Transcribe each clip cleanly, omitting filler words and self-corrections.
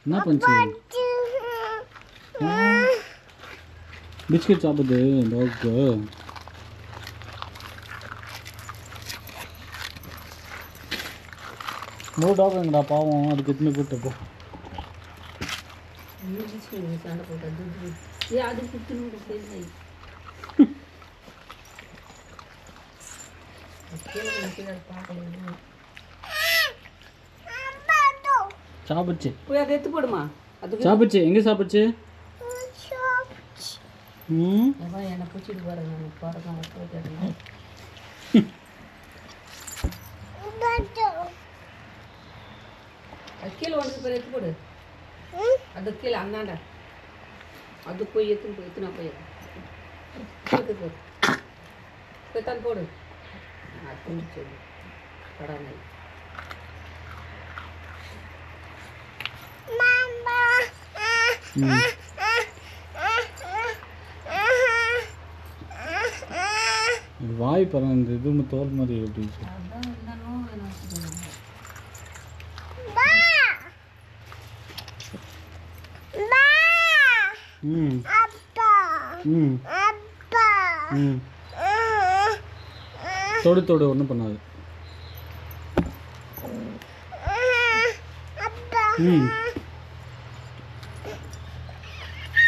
என்ன பண்ணுச்சு? பிஸ்கெட் சாப்பிடுது டாக்கு. மூணு டாக் எங்கடா பாவம், அதுக்கு எத்தனை கூப்பிட்டு போ. சண்டை போட்டது அது குத்து சாப்பிடுச்சு. போய் அதை எடுத்து போடுமா. அது சாப்பிடுச்சு. எங்கே சாப்பிடுச்சு? என்னை பிடிச்சிட்டு போகிறேன் நான் போகிறேன். அது கீழே ஒன்று போய் எடுத்து போடு. அது கீழே அந்தாண்டா அது போய் எத்துனா போய் போய்த்தான் போடு. சொல்லு படாமை வாய் பரம் இந்த இது தோல் மாதிரி எப்படி தொடு தொடு ஒன்றும் பண்ணாது.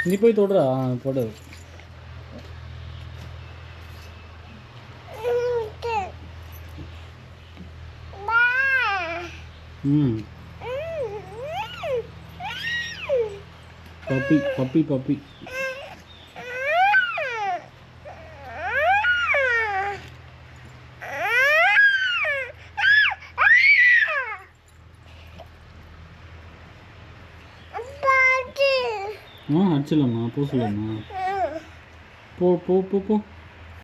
நீ போய் தொடுறா போடு. பப்பி பப்பி பப்பி அடிச்சிடலாமா? போ சொல்லலாமா? போ போ போ போ